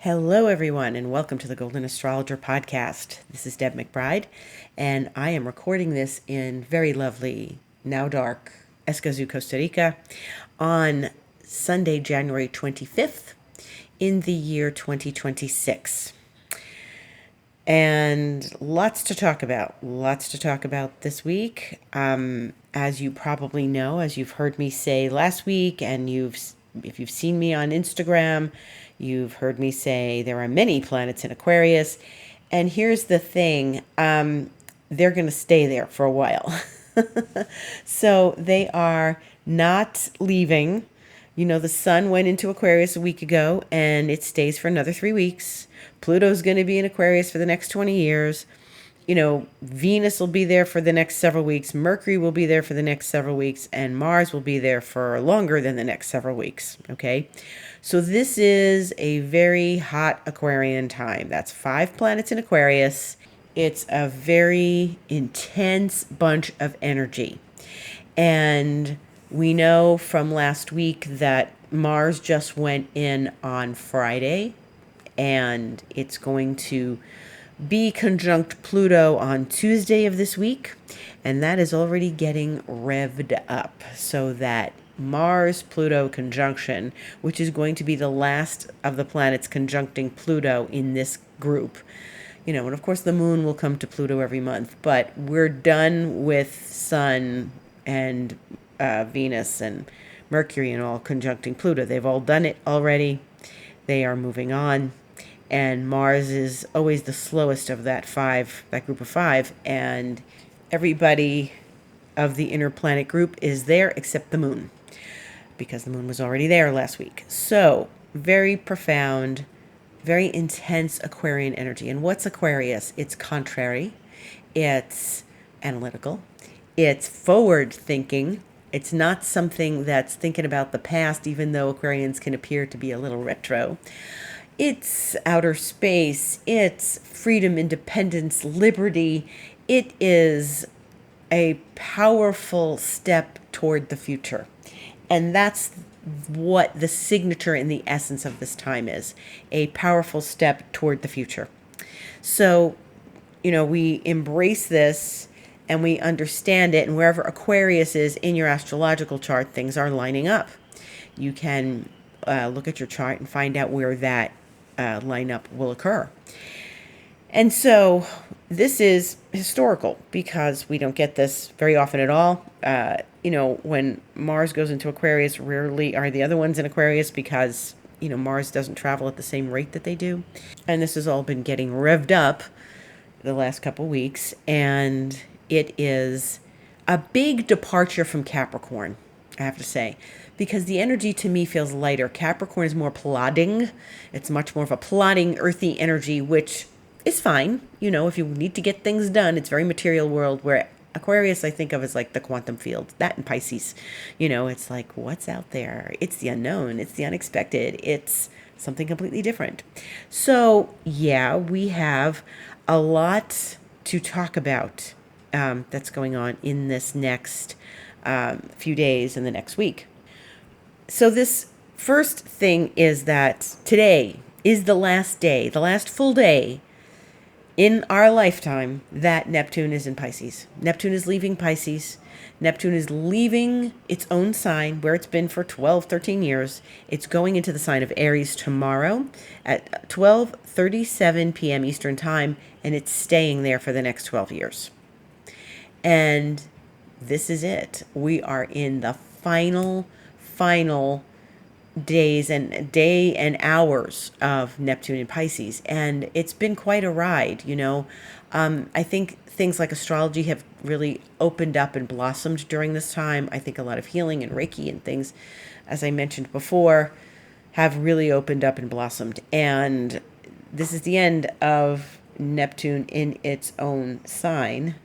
Hello, everyone, and welcome to the Golden Astrologer Podcast. This is Deb McBride, and I am recording this in very lovely, now dark, Escazú, Costa Rica, on Sunday, January 25th, in the year 2026. And lots to talk about this week. As you probably know, as you've heard me say last week, and if you've seen me on Instagram, you've heard me say there are many planets in Aquarius. And here's the thing, they're going to stay there for a while. So they are not leaving. You know, the sun went into Aquarius a week ago, and it stays for another 3 weeks. Pluto's going to be in Aquarius for the next 20 years. You know, Venus will be there for the next several weeks. Mercury will be there for the next several weeks. And Mars will be there for longer than the next several weeks. Okay. So this is a very hot Aquarian time. That's 5 planets in Aquarius. It's a very intense bunch of energy. And we know from last week that Mars just went in on Friday, and it's going to be conjunct Pluto on Tuesday of this week, and that is already getting revved up, so that Mars-Pluto conjunction, which is going to be the last of the planets conjuncting Pluto in this group. You know, and of course the moon will come to Pluto every month, but we're done with Sun and Venus and Mercury and all conjuncting Pluto. They've all done it already. They are moving on. And Mars is always the slowest of that group of 5. And everybody of the inner planet group is there except the moon, because the moon was already there last week. So very profound, very intense Aquarian energy. And what's Aquarius? It's contrary. It's analytical. It's forward thinking. It's not something that's thinking about the past, even though Aquarians can appear to be a little retro. It's outer space. It's freedom, independence, liberty. It is a powerful step toward the future. And that's what the signature and the essence of this time is, a powerful step toward the future. So, you know, we embrace this and we understand it, and wherever Aquarius is in your astrological chart, things are lining up. You can look at your chart and find out where that lineup will occur. And so this is historical because we don't get this very often at all. You know, when Mars goes into Aquarius, rarely are the other ones in Aquarius, because, you know, Mars doesn't travel at the same rate that they do. And this has all been getting revved up the last couple weeks, and it is a big departure from Capricorn, I have to say, because the energy to me feels lighter. Capricorn is more plodding. It's much more of a plodding, earthy energy, which is fine. You know, if you need to get things done, it's very material world, where Aquarius I think of as like the quantum field. That and Pisces. You know, it's like, what's out there? It's the unknown. It's the unexpected. It's something completely different. So, yeah, we have a lot to talk about that's going on in this next few days and the next week. So this first thing is that today is the last day, the last full day in our lifetime that Neptune is in Pisces. Neptune is leaving Pisces. Neptune is leaving its own sign where it's been for 12, 13 years. It's going into the sign of Aries tomorrow at 12:37 p.m. Eastern Time, and it's staying there for the next 12 years. And this is it. We are in the final days and hours of Neptune in Pisces, and it's been quite a ride. You know, I think things like astrology have really opened up and blossomed during this time. I think a lot of healing and Reiki and things, as I mentioned before, have really opened up and blossomed. And this is the end of Neptune in its own sign.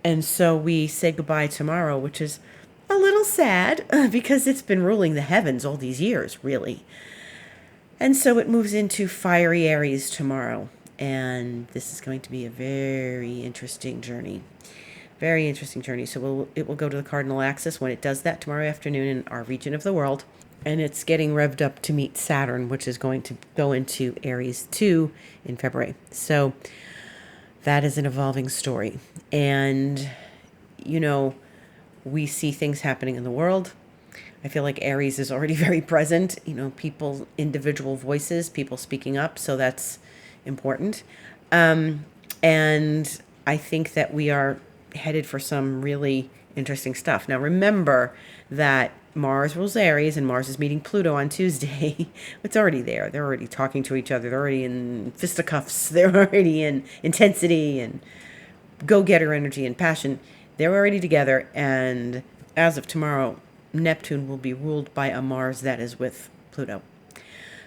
And so we say goodbye tomorrow, which is a little sad because it's been ruling the heavens all these years, really. And so it moves into fiery Aries tomorrow. And this is going to be a very interesting journey. So it will go to the cardinal axis when it does that tomorrow afternoon in our region of the world. and it's getting revved up to meet Saturn, which is going to go into Aries 2 in February. So that is an evolving story. And, you know, we see things happening in the world. I feel like Aries is already very present, people, individual voices, people speaking up. So that's important. And I think that we are headed for some really interesting stuff. Now, remember that Mars rules Aries and Mars is meeting Pluto on Tuesday. It's already there. They're already talking to each other. They're already in fisticuffs. They're already in intensity and go-getter energy and passion. They're already together. And as of tomorrow, Neptune will be ruled by a Mars that is with Pluto.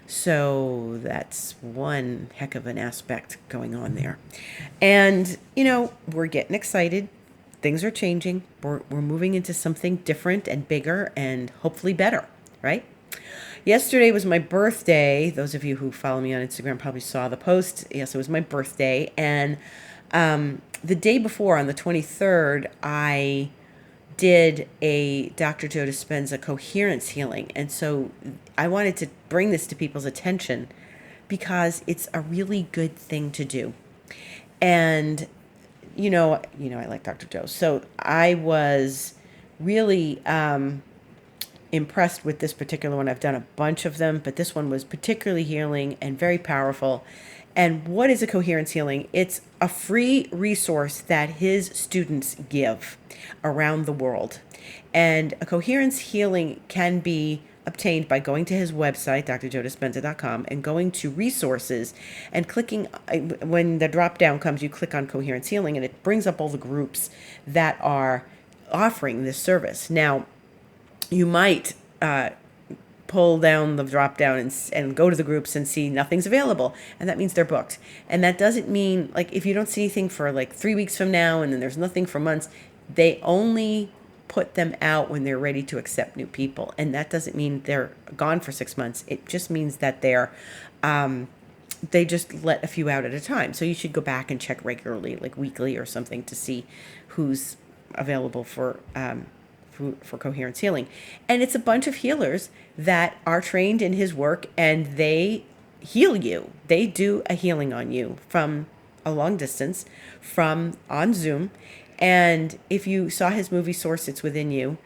So that's one heck of an aspect going on there. And, we're getting excited. Things are changing. We're moving into something different and bigger and hopefully better, right? Yesterday was my birthday. Those of you who follow me on Instagram probably saw the post. Yes, it was my birthday. And the day before, on the 23rd, I did a Dr. Joe Dispenza coherence healing. And so I wanted to bring this to people's attention because it's a really good thing to do. And, I like Dr. Joe. So I was really impressed with this particular one. I've done a bunch of them, but this one was particularly healing and very powerful. And what is a coherence healing? It's a free resource that his students give around the world. And a coherence healing can be obtained by going to his website, drjoedispenza.com, and going to resources and clicking, when the drop down comes, you click on coherence healing and it brings up all the groups that are offering this service. Now, you might pull down the drop down and go to the groups and see nothing's available, and that means they're booked. And that doesn't mean, like, if you don't see anything for like 3 weeks from now and then there's nothing for months, they only put them out when they're ready to accept new people. And that doesn't mean they're gone for 6 months. It just means that they just let a few out at a time. So you should go back and check regularly, like weekly or something, to see who's available for coherence healing. And it's a bunch of healers that are trained in his work, and they heal you. They do a healing on you from a long distance, from on Zoom. And if you saw his movie Source, It's Within You,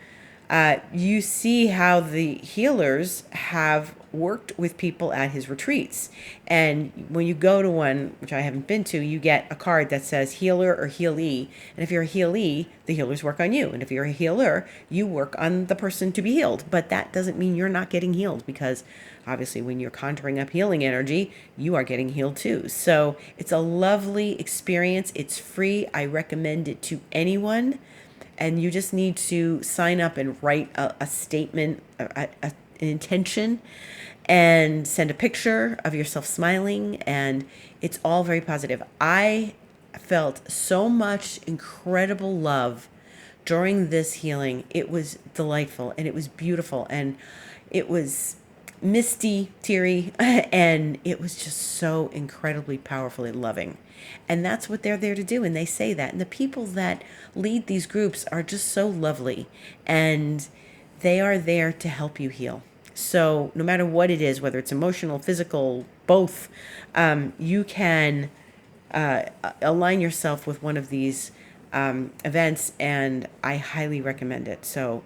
you see how the healers have worked with people at his retreats. And when you go to one, which I haven't been to, you get a card that says healer or healee. And if you're a healee, the healers work on you. And if you're a healer, you work on the person to be healed. But that doesn't mean you're not getting healed, because obviously when you're conjuring up healing energy, you are getting healed too. So it's a lovely experience. It's free. I recommend it to anyone. And you just need to sign up and write a statement, an intention, and send a picture of yourself smiling. And it's all very positive. I felt so much incredible love during this healing. It was delightful and it was beautiful and it was misty, teary, and it was just so incredibly powerfully loving. And that's what they're there to do. And they say that. And the people that lead these groups are just so lovely. And they are there to help you heal. So no matter what it is, whether it's emotional, physical, both, you can align yourself with one of these events. And I highly recommend it. So,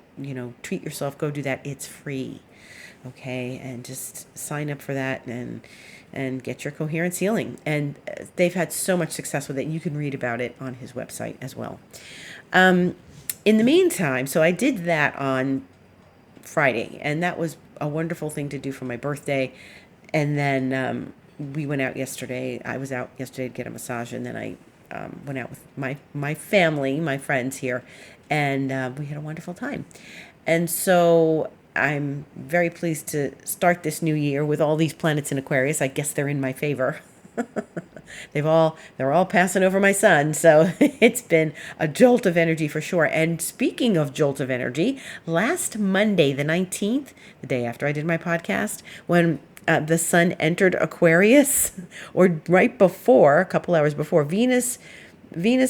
treat yourself. Go do that. It's free. Okay, and just sign up for that and get your coherence healing. And they've had so much success with it. You can read about it on his website as well. In the meantime, so I did that on Friday, and that was a wonderful thing to do for my birthday. And then we went out yesterday. I was out yesterday to get a massage, and then I went out with my family, my friends here, and we had a wonderful time. And so I'm very pleased to start this new year with all these planets in Aquarius. I guess they're in my favor. They're all passing over my sun. So it's been a jolt of energy for sure. And speaking of jolt of energy, last Monday, the 19th, the day after I did my podcast, when the sun entered Aquarius, or right before, a couple hours before, Venus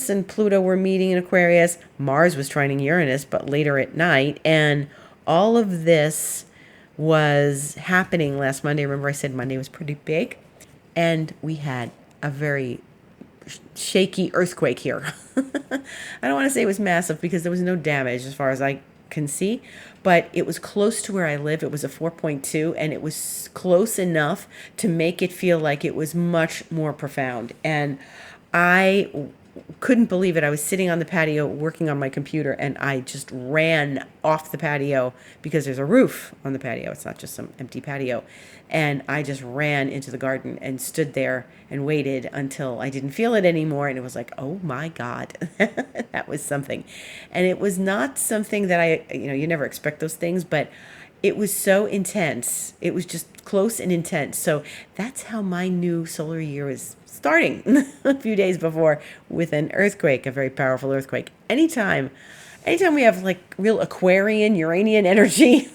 and Pluto were meeting in Aquarius. Mars was trining Uranus, but later at night. And all of this was happening last Monday. Remember, I said Monday was pretty big, and we had a very shaky earthquake here. I don't want to say it was massive because there was no damage as far as I can see, but it was close to where I live. It was a 4.2, and it was close enough to make it feel like it was much more profound. And I couldn't believe it. I was sitting on the patio working on my computer, and I just ran off the patio because there's a roof on the patio. It's not just some empty patio. And I just ran into the garden and stood there and waited until I didn't feel it anymore. And it was like, oh my God, that was something. And it was not something that you never expect those things, but it was so intense. It was just close and intense. So that's how my new solar year is starting a few days before with an earthquake, a very powerful earthquake. Anytime we have like real Aquarian, Uranian energy,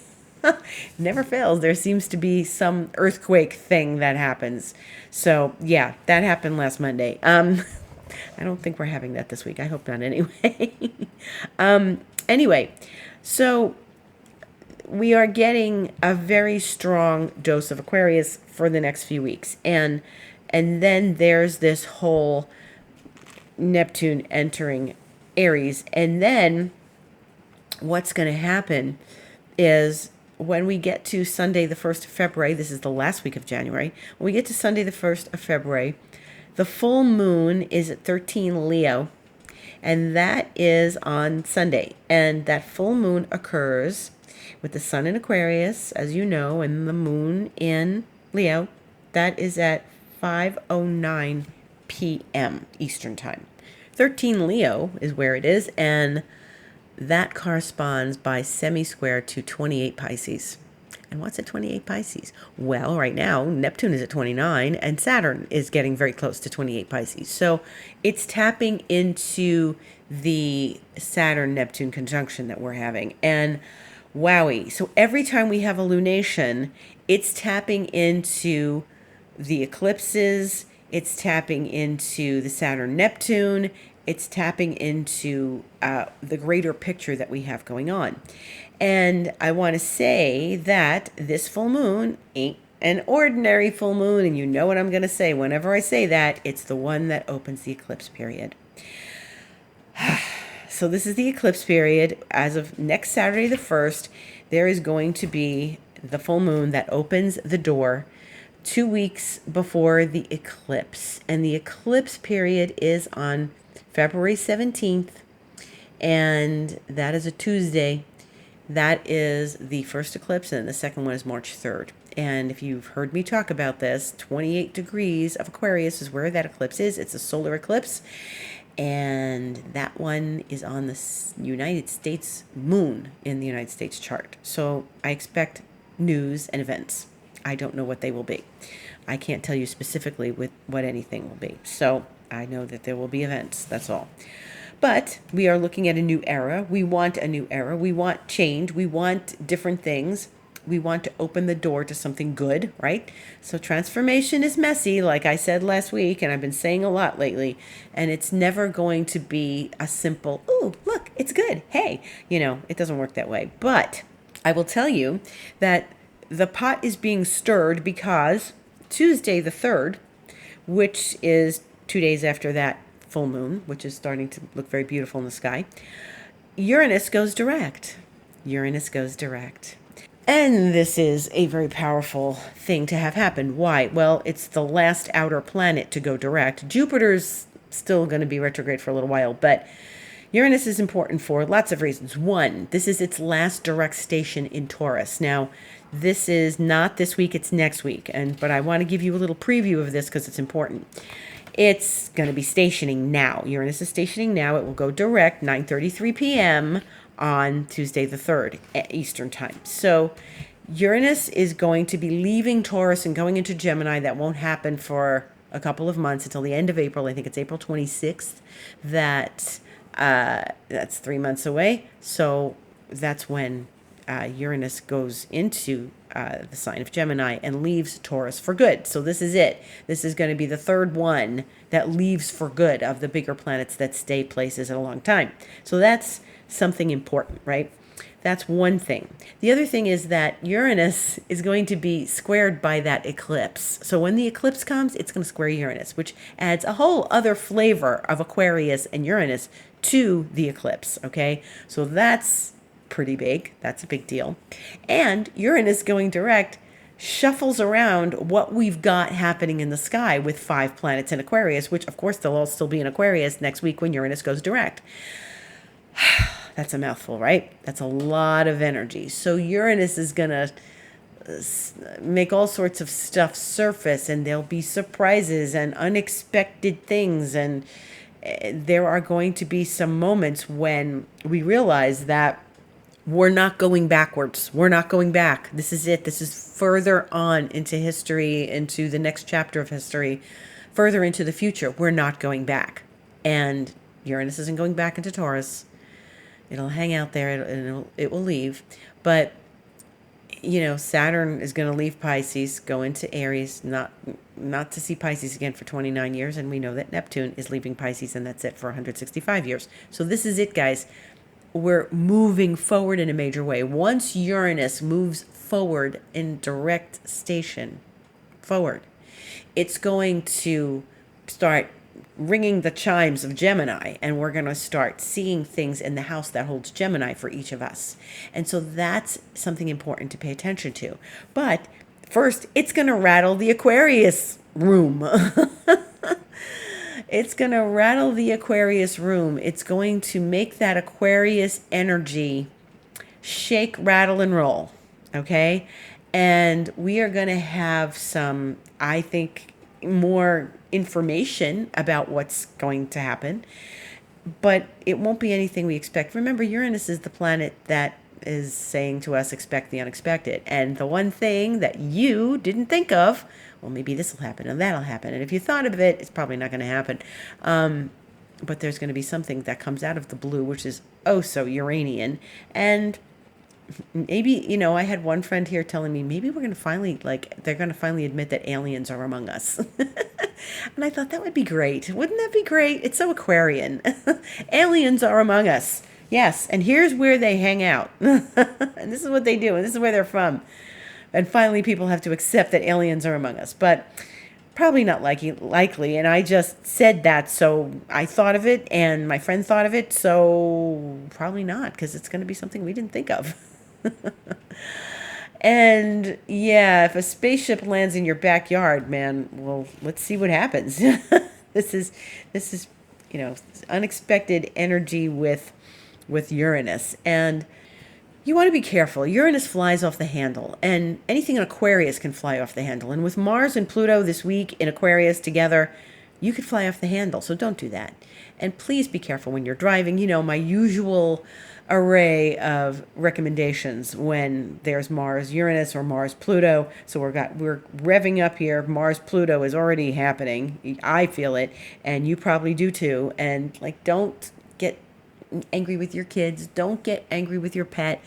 never fails. There seems to be some earthquake thing that happens. So yeah, that happened last Monday. I don't think we're having that this week. I hope not anyway. Anyway, so we are getting a very strong dose of Aquarius for the next few weeks. And then there's this whole Neptune entering Aries. And then what's going to happen is when we get to Sunday, the 1st of February, this is the last week of January, when we get to Sunday, the 1st of February, the full moon is at 13 Leo, and that is on Sunday. And that full moon occurs with the sun in Aquarius, as you know, and the moon in Leo. That is at 5:09 p.m. Eastern Time. 13 Leo is where it is, and that corresponds by semi-square to 28 Pisces. And what's at 28 Pisces? Well, right now, Neptune is at 29, and Saturn is getting very close to 28 Pisces. So it's tapping into the Saturn-Neptune conjunction that we're having. And wowie. So every time we have a lunation, it's tapping into the eclipses, it's tapping into the Saturn-Neptune, it's tapping into the greater picture that we have going on. And I want to say that this full moon ain't an ordinary full moon, and you know what I'm going to say whenever I say that. It's the one that opens the eclipse period. So this is the eclipse period. As of next Saturday the 1st, there is going to be the full moon that opens the door 2 weeks before the eclipse. And the eclipse period is on February 17th, and that is a Tuesday. That is the first eclipse, and the second one is March 3rd. And if you've heard me talk about this, 28 degrees of Aquarius is where that eclipse is. It's a solar eclipse, and that one is on the United States moon in the United States chart. So I expect news and events. I don't know what they will be. I can't tell you specifically with what anything will be. So I know that there will be events. That's all. But we are looking at a new era. We want a new era. We want change. We want different things. We want to open the door to something good, right? So transformation is messy, like I said last week, and I've been saying a lot lately. And it's never going to be a simple, ooh, look, it's good. Hey, it doesn't work that way. But I will tell you that the pot is being stirred because Tuesday the 3rd, which is 2 days after that full moon, which is starting to look very beautiful in the sky, Uranus goes direct. Uranus goes direct. And this is a very powerful thing to have happen. Why? Well, it's the last outer planet to go direct. Jupiter's still going to be retrograde for a little while, but Uranus is important for lots of reasons. One, this is its last direct station in Taurus. Now, this is not this week, it's next week. But I want to give you a little preview of this because it's important. It's going to be stationing now. Uranus is stationing now. It will go direct 9:33 p.m. on Tuesday the 3rd Eastern Time. So Uranus is going to be leaving Taurus and going into Gemini. That won't happen for a couple of months until the end of April. I think it's April 26th. That's 3 months away. So that's when Uranus goes into the sign of Gemini and leaves Taurus for good. So this is it. This is going to be the third one that leaves for good of the bigger planets that stay places in a long time. So that's something important, right? That's one thing. The other thing is that Uranus is going to be squared by that eclipse. So when the eclipse comes, it's going to square Uranus, which adds a whole other flavor of Aquarius and Uranus to the eclipse. Okay, so that's pretty big. That's a big deal. And Uranus going direct shuffles around what we've got happening in the sky with 5 planets in Aquarius, which of course they'll all still be in Aquarius next week when Uranus goes direct. That's a mouthful, right? That's a lot of energy. So Uranus is going to make all sorts of stuff surface, and there'll be surprises and unexpected things. And there are going to be some moments when we realize that we're not going backwards. We're not going back. This is it. This is further on into history, into the next chapter of history, further into the future. We're not going back. And Uranus isn't going back into Taurus. It'll hang out there and it will leave. But, Saturn is going to leave Pisces, go into Aries, not to see Pisces again for 29 years. And we know that Neptune is leaving Pisces, and that's it for 165 years. So this is it, guys. We're moving forward in a major way. Once Uranus moves forward in direct station forward, it's going to start ringing the chimes of Gemini, and we're going to start seeing things in the house that holds Gemini for each of us. And so that's something important to pay attention to. But first, it's going to rattle the Aquarius room. It's going to rattle the Aquarius room. It's going to make that Aquarius energy shake, rattle, and roll. Okay? And we are going to have some, I think, more information about what's going to happen. But it won't be anything we expect. Remember, Uranus is the planet that is saying to us, expect the unexpected. And the one thing that you didn't think of, well, maybe this will happen and that'll happen. And if you thought of it, it's probably not going to happen. But there's going to be something that comes out of the blue, which is oh so Uranian. And maybe, I had one friend here telling me maybe we're going to finally, they're going to finally admit that aliens are among us. And I thought that would be great. Wouldn't that be great? It's so Aquarian. Aliens are among us. Yes, and here's where they hang out. And this is what they do, and this is where they're from. And finally, people have to accept that aliens are among us. But probably not likely. And I just said that, so I thought of it, and my friend thought of it, so probably not, because it's going to be something we didn't think of. And yeah, if a spaceship lands in your backyard, man, well, let's see what happens. This is unexpected energy with Uranus. And you want to be careful. Uranus flies off the handle, and anything in Aquarius can fly off the handle. And with Mars and Pluto this week in Aquarius together, you could fly off the handle. So don't do that. And please be careful when you're driving. My usual array of recommendations when there's Mars Uranus or Mars Pluto. So we're revving up here. Mars Pluto is already happening. I feel it, and you probably do too. And don't get angry with your kids. Don't get angry with your pet.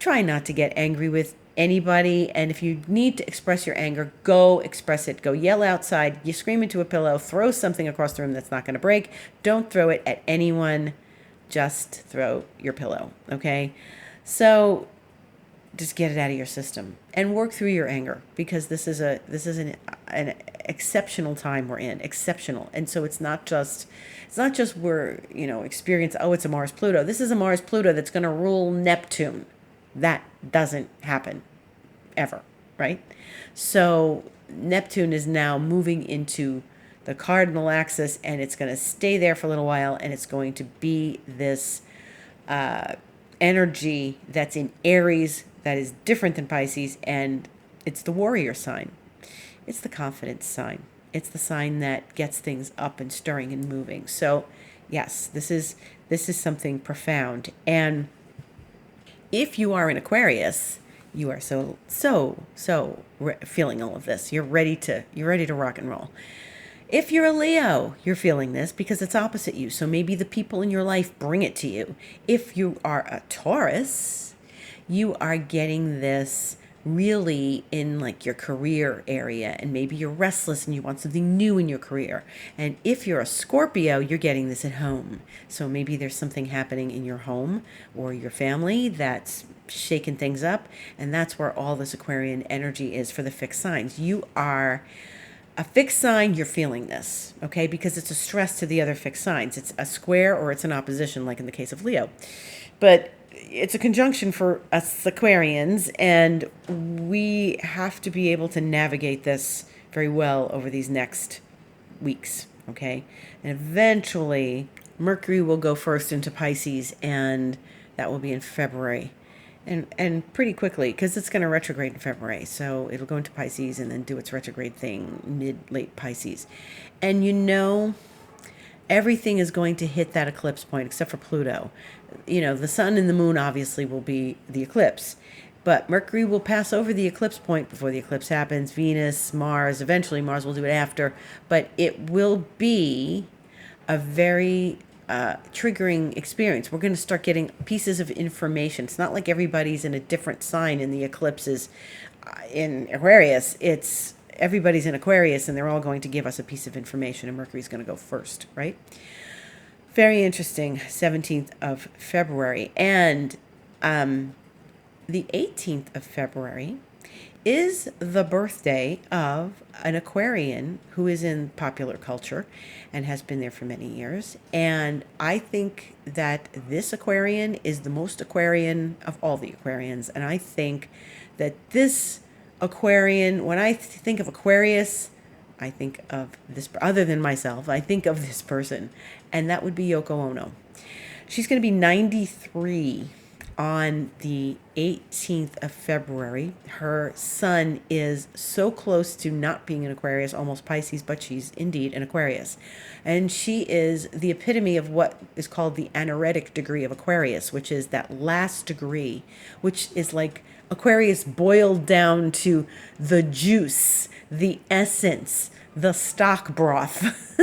Try not to get angry with anybody. And if you need to express your anger, go express it. Go yell outside. You scream into a pillow. Throw something across the room that's not going to break. Don't throw it at anyone. Just throw your pillow. Okay? So just get it out of your system and work through your anger, because this is an exceptional time we're in. Exceptional. And so it's not just we're experience, it's a Mars Pluto. This is a Mars Pluto that's going to rule Neptune. That doesn't happen ever, right? So Neptune is now moving into the cardinal axis, and it's going to stay there for a little while, and it's going to be this energy that's in Aries that is different than Pisces, and it's the warrior sign. It's the confidence sign. It's the sign that gets things up and stirring and moving. So yes, this is something profound. And if you are in Aquarius, you are so feeling all of this. You're ready to rock and roll. If you're a Leo, you're feeling this because it's opposite you. So maybe the people in your life bring it to you. If you are a Taurus, you are getting this really in like your career area, and maybe you're restless and you want something new in your career. And if you're a Scorpio, you're getting this at home. So maybe there's something happening in your home or your family that's shaking things up, and that's where all this Aquarian energy is for the fixed signs. You are a fixed sign, you're feeling this, okay? Because it's a stress to the other fixed signs. It's a square or it's an opposition, like in the case of Leo. But it's a conjunction for us Aquarians, and we have to be able to navigate this very well over these next weeks, okay? And eventually, Mercury will go first into Pisces, and that will be in February. And pretty quickly, because it's going to retrograde in February. So it'll go into Pisces and then do its retrograde thing late Pisces. And everything is going to hit that eclipse point except for Pluto. The sun and the moon obviously will be the eclipse, but Mercury will pass over the eclipse point before the eclipse happens. Venus, Mars, eventually Mars will do it after, but it will be a very triggering experience. We're going to start getting pieces of information. It's not like everybody's in a different sign in the eclipses in Aquarius. It's everybody's in Aquarius, and they're all going to give us a piece of information, and Mercury's going to go first, right? Very interesting, 17th of February. And the 18th of February is the birthday of an Aquarian who is in popular culture and has been there for many years. And I think that this Aquarian is the most Aquarian of all the Aquarians. And I think that this Aquarian, when I think of Aquarius, I think of this, other than myself, I think of this person, and that would be Yoko Ono. She's going to be 93 on the 18th of February. Her sun is so close to not being an Aquarius, almost Pisces, but she's indeed an Aquarius. And she is the epitome of what is called the anaretic degree of Aquarius, which is that last degree, which is like Aquarius boiled down to the juice, the essence, the stock broth,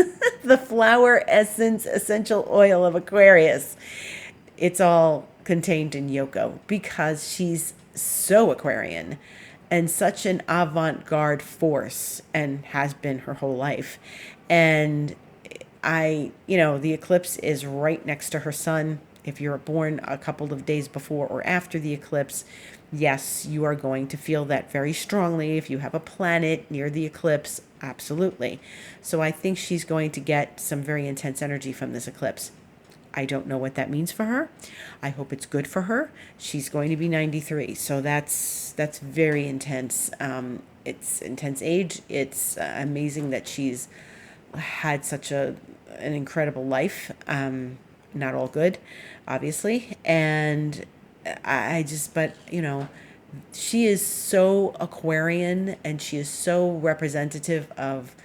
the flower essence, essential oil of Aquarius. It's all contained in Yoko because she's so Aquarian and such an avant-garde force, and has been her whole life. And the eclipse is right next to her sun. If you're born a couple of days before or after the eclipse, yes, you are going to feel that very strongly. If you have a planet near the eclipse, absolutely. So I think she's going to get some very intense energy from this eclipse. I don't know what that means for her. I hope it's good for her. She's going to be 93, so that's very intense. It's intense age. It's amazing that she's had such an incredible life. Not all good, obviously, and she is so Aquarian, and she is so representative of,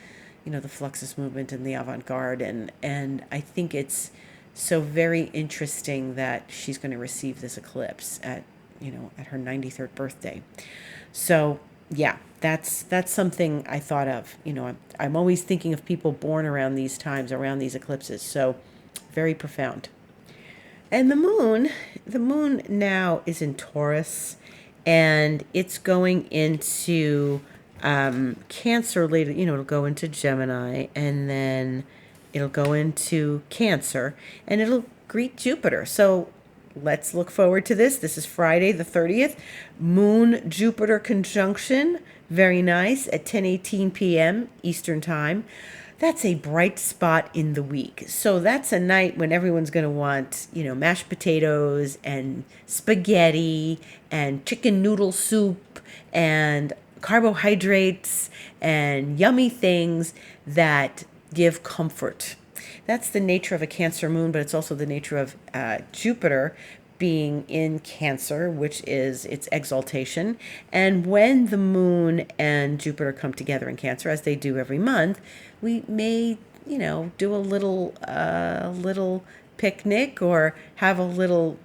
the Fluxus movement and the avant-garde, and I think it's so very interesting that she's going to receive this eclipse at her 93rd birthday. So yeah, that's something I thought of. I'm always thinking of people born around these times, around these eclipses. So very profound. And the moon now is in Taurus, and it's going into Cancer later. It'll go into Gemini, and then it'll go into Cancer, and it'll greet Jupiter. So let's look forward to this. This is Friday the 30th. Moon-Jupiter conjunction. Very nice at 10:18 p.m. Eastern Time. That's a bright spot in the week. So that's a night when everyone's going to want, mashed potatoes and spaghetti and chicken noodle soup and carbohydrates and yummy things that give comfort. That's the nature of a Cancer moon, but it's also the nature of Jupiter being in Cancer, which is its exaltation. And when the moon and Jupiter come together in Cancer, as they do every month, we may, do a little picnic, or have a little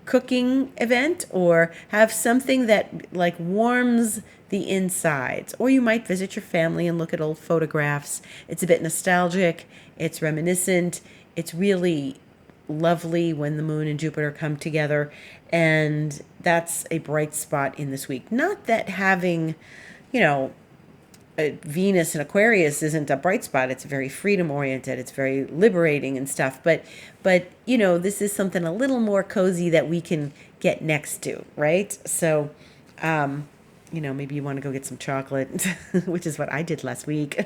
cooking event, or have something that like warms the insides. Or you might visit your family and look at old photographs. It's a bit nostalgic. It's reminiscent. It's really lovely when the moon and Jupiter come together. And that's a bright spot in this week. Not that having, you know, Venus and Aquarius isn't a bright spot. It's very freedom oriented. It's very liberating and stuff. But this is something a little more cozy that we can get next to, right? So, maybe you want to go get some chocolate, which is what I did last week.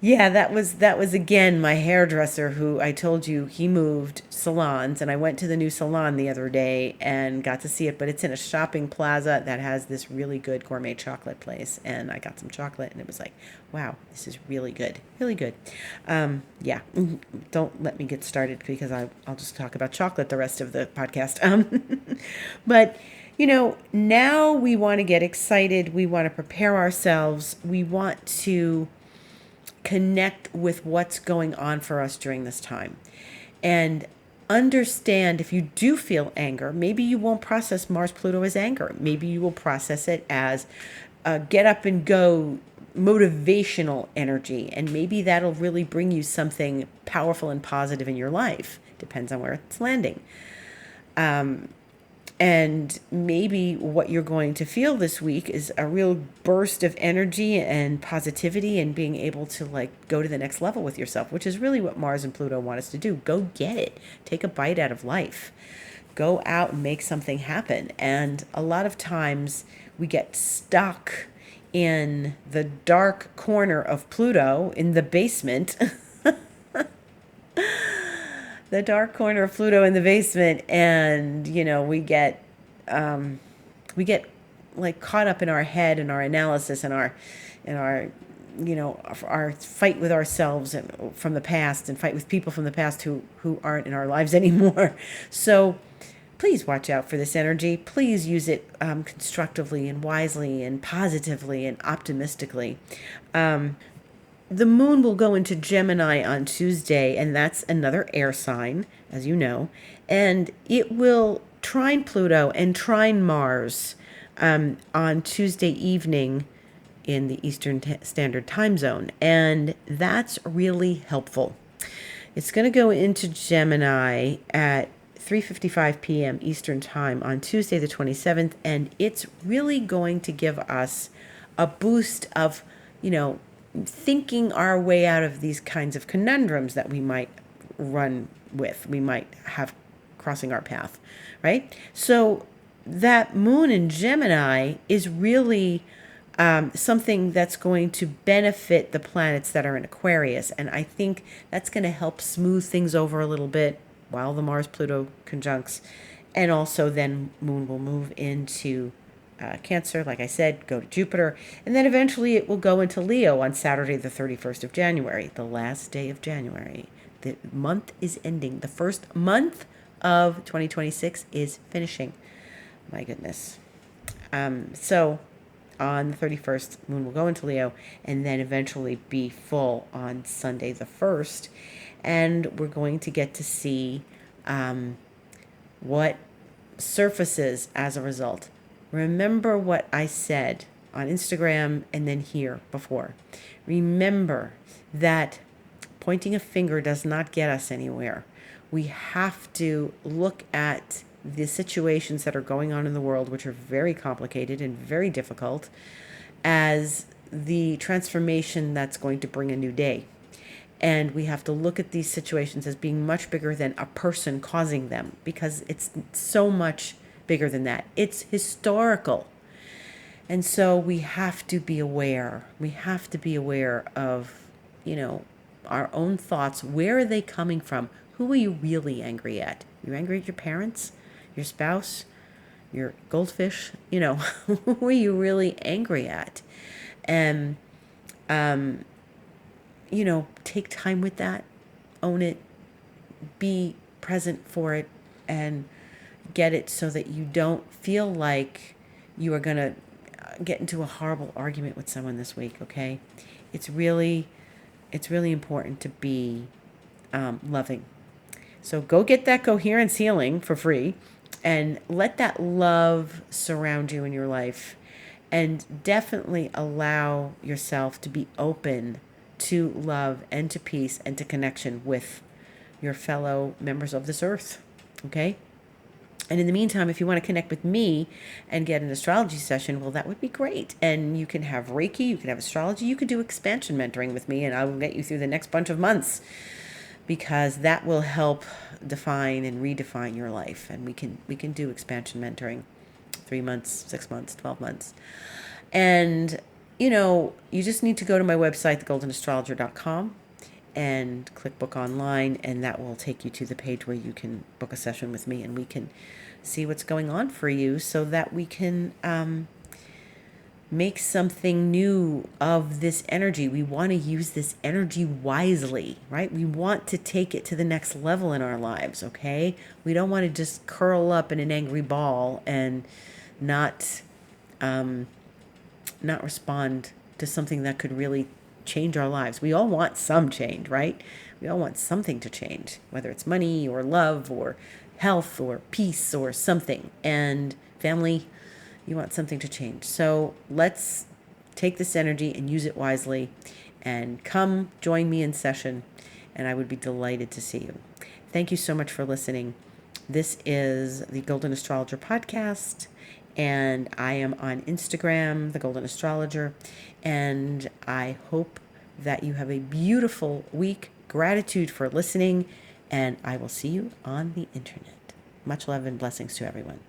Yeah, that was again my hairdresser who I told you he moved salons, and I went to the new salon the other day and got to see it, but it's in a shopping plaza that has this really good gourmet chocolate place, and I got some chocolate and it was like, wow, this is really good. Really good. Yeah, don't let me get started because I'll just talk about chocolate the rest of the podcast. But now we want to get excited. We want to prepare ourselves. We want to connect with what's going on for us during this time and understand if you do feel anger, maybe you won't process Mars Pluto as anger. Maybe you will process it as get up and go motivational energy, and maybe that'll really bring you something powerful and positive in your life. Depends on where it's landing. And maybe what you're going to feel this week is a real burst of energy and positivity and being able to go to the next level with yourself, which is really what Mars and Pluto want us to do. Go get it. Take a bite out of life. Go out and make something happen. And a lot of times we get stuck in the dark corner of Pluto in the basement. The dark corner of Pluto in the basement, and we get caught up in our head and our analysis and our our fight with ourselves and from the past, and fight with people from the past who aren't in our lives anymore. So please watch out for this energy. Please use it constructively and wisely and positively and optimistically. The moon will go into Gemini on Tuesday, and that's another air sign, as you know, and it will trine Pluto and trine Mars on Tuesday evening in the Eastern Standard Time Zone, and that's really helpful. It's going to go into Gemini at 3:55 p.m. Eastern Time on Tuesday the 27th, and it's really going to give us a boost of, thinking our way out of these kinds of conundrums that we might we might have crossing our path, right? So that moon in Gemini is really something that's going to benefit the planets that are in Aquarius. And I think that's going to help smooth things over a little bit while the Mars-Pluto conjuncts. And also then moon will move into Cancer, like I said, go to Jupiter, and then eventually it will go into Leo on Saturday, the 31st of January, the last day of January. The month is ending. The first month of 2026 is finishing. My goodness. So on the 31st, moon will go into Leo and then eventually be full on Sunday, the 1st. And we're going to get to see what surfaces as a result. Remember what I said on Instagram and then here before. Remember that pointing a finger does not get us anywhere. We have to look at the situations that are going on in the world, which are very complicated and very difficult, as the transformation that's going to bring a new day. And we have to look at these situations as being much bigger than a person causing them, because it's so much bigger than that. It's historical. And so we have to be aware. We have to be aware of, our own thoughts. Where are they coming from? Who are you really angry at? You're angry at your parents, your spouse, your goldfish? Who are you really angry at? And, take time with that, own it, be present for it, and get it so that you don't feel like you are going to get into a horrible argument with someone this week, okay? It's really important to be loving. So go get that coherence healing for free and let that love surround you in your life, and definitely allow yourself to be open to love and to peace and to connection with your fellow members of this earth. Okay? And in the meantime, if you want to connect with me and get an astrology session, well, that would be great. And you can have Reiki, you can have astrology, you could do expansion mentoring with me, and I will get you through the next bunch of months, because that will help define and redefine your life. And we can do expansion mentoring 3 months, 6 months, 12 months. And, you just need to go to my website, thegoldenastrologer.com, and click book online, and that will take you to the page where you can book a session with me, and we can see what's going on for you, so that we can make something new of this energy. We want to use this energy wisely, right? We want to take it to the next level in our lives, okay? We don't want to just curl up in an angry ball and not respond to something that could really change our lives. We all want some change, right? We all want something to change, whether it's money or love or health or peace or something. And family, you want something to change. So let's take this energy and use it wisely, and come join me in session, and I would be delighted to see you. Thank you so much for listening. This is the Golden Astrologer Podcast, and I am on Instagram, the Golden Astrologer, and I hope that you have a beautiful week. Gratitude for listening, and I will see you on the internet. Much love and blessings to everyone.